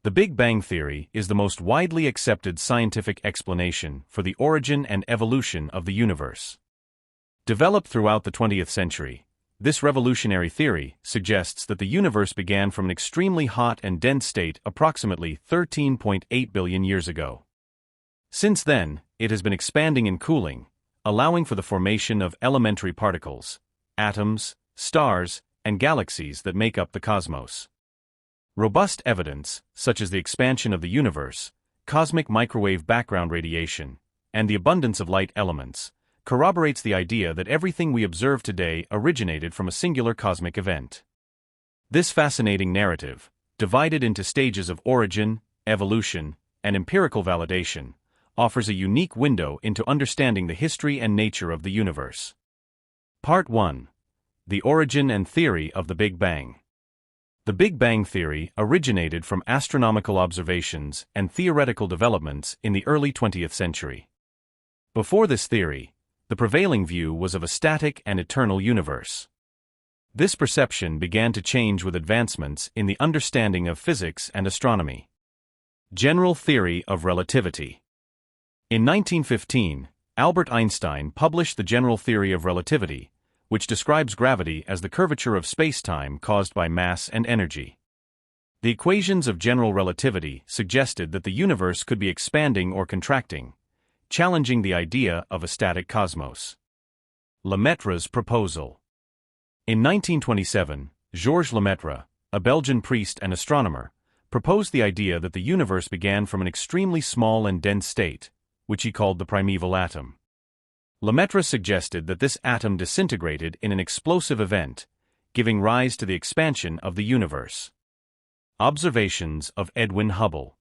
The Big Bang Theory is the most widely accepted scientific explanation for the origin and evolution of the universe. Developed throughout the 20th century, this revolutionary theory suggests that the universe began from an extremely hot and dense state approximately 13.8 billion years ago. Since then, it has been expanding and cooling, allowing for the formation of elementary particles, atoms, stars, and galaxies that make up the cosmos. Robust evidence, such as the expansion of the universe, cosmic microwave background radiation, and the abundance of light elements, corroborates the idea that everything we observe today originated from a singular cosmic event. This fascinating narrative, divided into stages of origin, evolution, and empirical validation, offers a unique window into understanding the history and nature of the universe. Part 1. The Origin and Theory of the Big Bang. The Big Bang Theory originated from astronomical observations and theoretical developments in the early 20th century. Before this theory, the prevailing view was of a static and eternal universe. This perception began to change with advancements in the understanding of physics and astronomy. General Theory of Relativity. In 1915, Albert Einstein published the General Theory of Relativity, which describes gravity as the curvature of space-time caused by mass and energy. The equations of general relativity suggested that the universe could be expanding or contracting, challenging the idea of a static cosmos. Lemaitre's proposal. In 1927, Georges Lemaitre, a Belgian priest and astronomer, proposed the idea that the universe began from an extremely small and dense state, which he called the primeval atom. Lemaitre suggested that this atom disintegrated in an explosive event, giving rise to the expansion of the universe. Observations of Edwin Hubble.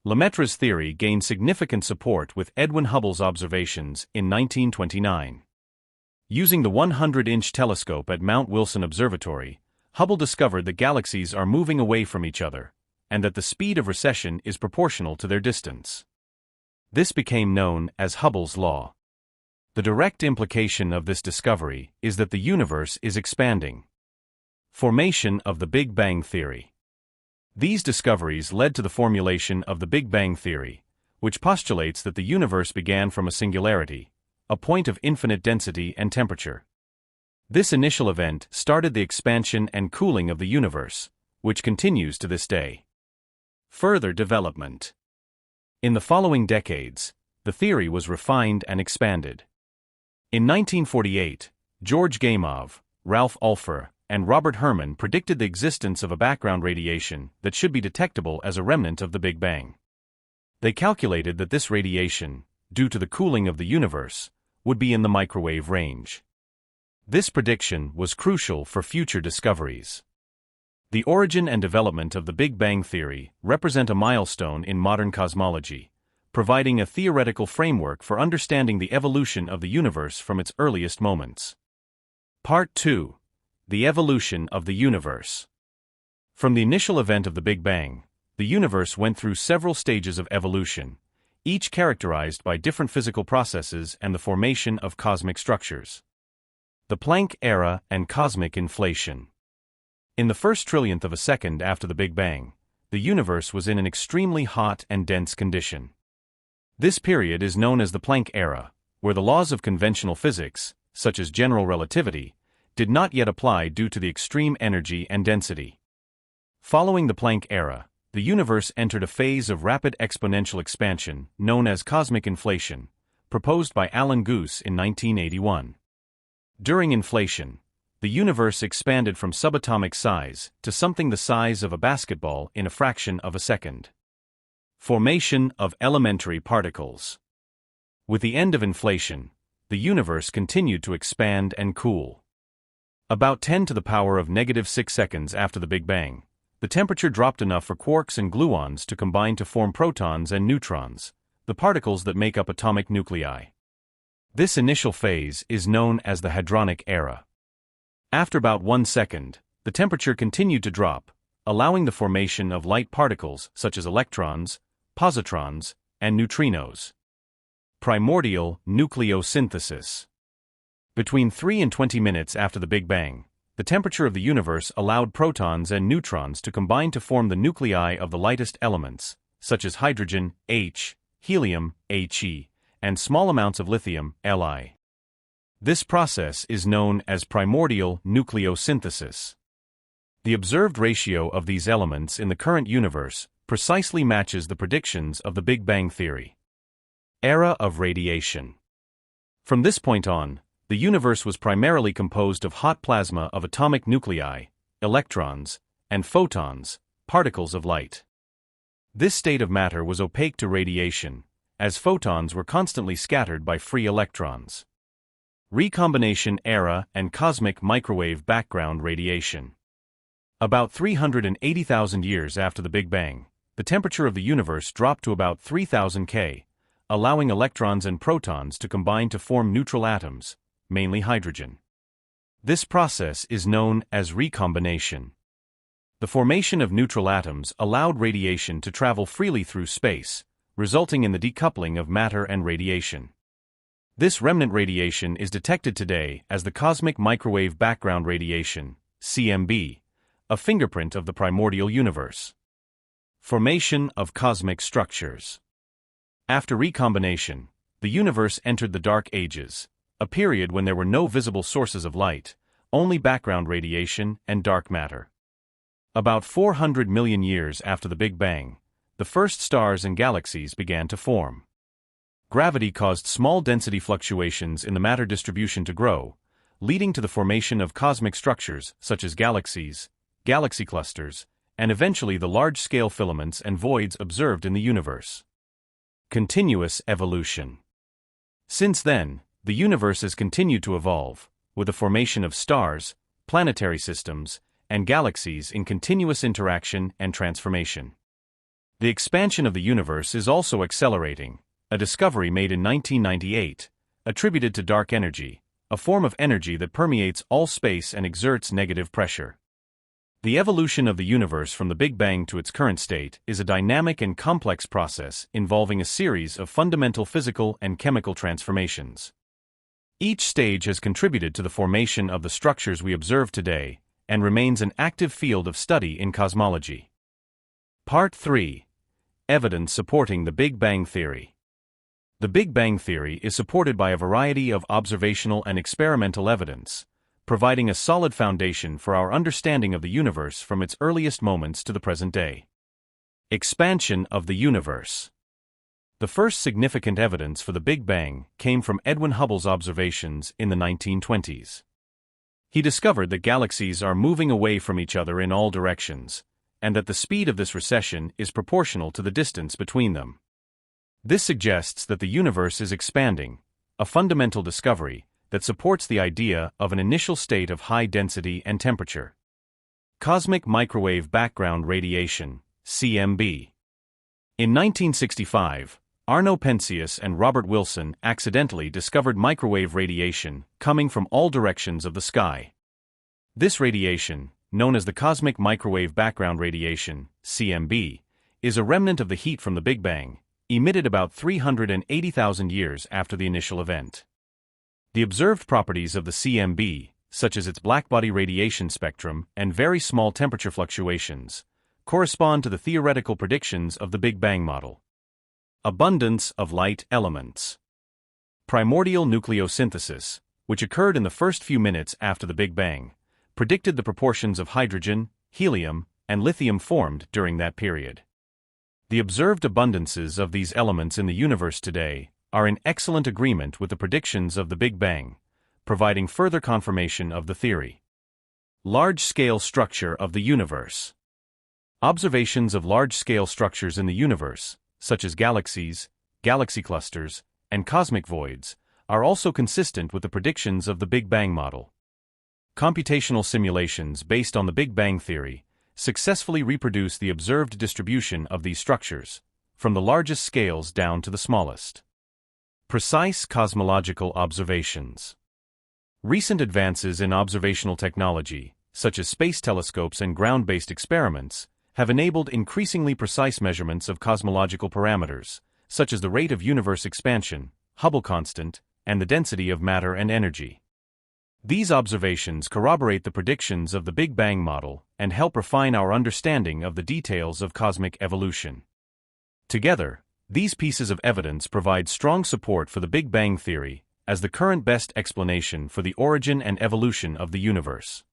Lemaitre's theory gained significant support with Edwin Hubble's observations in 1929. Using the 100-inch telescope at Mount Wilson Observatory, Hubble discovered that galaxies are moving away from each other, and that the speed of recession is proportional to their distance. This became known as Hubble's law. The direct implication of this discovery is that the universe is expanding. Formation of the Big Bang Theory. These discoveries led to the formulation of the Big Bang Theory, which postulates that the universe began from a singularity, a point of infinite density and temperature. This initial event started the expansion and cooling of the universe, which continues to this day. Further development. In the following decades, the theory was refined and expanded. In 1948, George Gamow, Ralph Ulfer, and Robert Herman predicted the existence of a background radiation that should be detectable as a remnant of the Big Bang. They calculated that this radiation, due to the cooling of the universe, would be in the microwave range. This prediction was crucial for future discoveries. The origin and development of the Big Bang Theory represent a milestone in modern cosmology, providing a theoretical framework for understanding the evolution of the universe from its earliest moments. Part 2. The Evolution of the Universe. From the initial event of the Big Bang, the universe went through several stages of evolution, each characterized by different physical processes and the formation of cosmic structures. The Planck era and cosmic inflation. In the first trillionth of a second after the Big Bang, the universe was in an extremely hot and dense condition. This period is known as the Planck era, where the laws of conventional physics, such as general relativity, did not yet apply due to the extreme energy and density. Following the Planck era, the universe entered a phase of rapid exponential expansion known as cosmic inflation, proposed by Alan Guth in 1981. During inflation, the universe expanded from subatomic size to something the size of a basketball in a fraction of a second. Formation of elementary particles. With the end of inflation, the universe continued to expand and cool. About 10 to the power of -6 seconds after the Big Bang, the temperature dropped enough for quarks and gluons to combine to form protons and neutrons, the particles that make up atomic nuclei. This initial phase is known as the hadronic era. After about 1 second, the temperature continued to drop, allowing the formation of light particles such as electrons, positrons, and neutrinos. Primordial nucleosynthesis. Between 3 and 20 minutes after the Big Bang, the temperature of the universe allowed protons and neutrons to combine to form the nuclei of the lightest elements, such as hydrogen, H, helium, He, and small amounts of lithium, Li. This process is known as primordial nucleosynthesis. The observed ratio of these elements in the current universe precisely matches the predictions of the Big Bang theory. Era of radiation. From this point on, the universe was primarily composed of hot plasma of atomic nuclei, electrons, and photons, particles of light. This state of matter was opaque to radiation, as photons were constantly scattered by free electrons. Recombination era and cosmic microwave background radiation. About 380,000 years after the Big Bang, the temperature of the universe dropped to about 3000 K, allowing electrons and protons to combine to form neutral atoms, mainly hydrogen. This process is known as recombination. The formation of neutral atoms allowed radiation to travel freely through space, resulting in the decoupling of matter and radiation. This remnant radiation is detected today as the cosmic microwave background radiation, CMB, a fingerprint of the primordial universe. Formation of cosmic structures. After recombination, the universe entered the Dark Ages, a period when there were no visible sources of light, only background radiation and dark matter. About 400 million years after the Big Bang, the first stars and galaxies began to form. Gravity caused small density fluctuations in the matter distribution to grow, leading to the formation of cosmic structures such as galaxies, galaxy clusters, and eventually the large-scale filaments and voids observed in the universe. Continuous evolution. Since then, the universe has continued to evolve, with the formation of stars, planetary systems, and galaxies in continuous interaction and transformation. The expansion of the universe is also accelerating, a discovery made in 1998, attributed to dark energy, a form of energy that permeates all space and exerts negative pressure. The evolution of the universe from the Big Bang to its current state is a dynamic and complex process involving a series of fundamental physical and chemical transformations. Each stage has contributed to the formation of the structures we observe today and remains an active field of study in cosmology. Part 3. Evidence supporting the Big Bang theory. The Big Bang theory is supported by a variety of observational and experimental evidence, providing a solid foundation for our understanding of the universe from its earliest moments to the present day. Expansion of the universe. The first significant evidence for the Big Bang came from Edwin Hubble's observations in the 1920s. He discovered that galaxies are moving away from each other in all directions, and that the speed of this recession is proportional to the distance between them. This suggests that the universe is expanding, a fundamental discovery that supports the idea of an initial state of high density and temperature. Cosmic microwave background radiation, CMB. In 1965, Arno Penzias and Robert Wilson accidentally discovered microwave radiation coming from all directions of the sky. This radiation, known as the cosmic microwave background radiation, CMB, is a remnant of the heat from the Big Bang, emitted about 380,000 years after the initial event. The observed properties of the CMB, such as its blackbody radiation spectrum and very small temperature fluctuations, correspond to the theoretical predictions of the Big Bang model. Abundance of light elements. Primordial nucleosynthesis, which occurred in the first few minutes after the Big Bang, predicted the proportions of hydrogen, helium, and lithium formed during that period. The observed abundances of these elements in the universe today are in excellent agreement with the predictions of the Big Bang, providing further confirmation of the theory. Large-scale structure of the universe. Observations of large-scale structures in the universe, such as galaxies, galaxy clusters, and cosmic voids, are also consistent with the predictions of the Big Bang model. Computational simulations based on the Big Bang theory successfully reproduce the observed distribution of these structures, from the largest scales down to the smallest. Precise cosmological observations. Recent advances in observational technology, such as space telescopes and ground-based experiments, have enabled increasingly precise measurements of cosmological parameters, such as the rate of universe expansion, Hubble constant, and the density of matter and energy. These observations corroborate the predictions of the Big Bang model and help refine our understanding of the details of cosmic evolution. Together, these pieces of evidence provide strong support for the Big Bang theory as the current best explanation for the origin and evolution of the universe.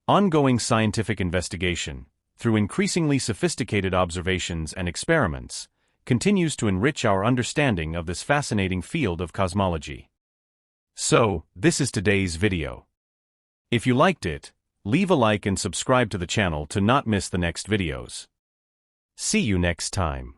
Ongoing scientific investigation, through increasingly sophisticated observations and experiments, continues to enrich our understanding of this fascinating field of cosmology. So, this is today's video. If you liked it, leave a like and subscribe to the channel to not miss the next videos. See you next time.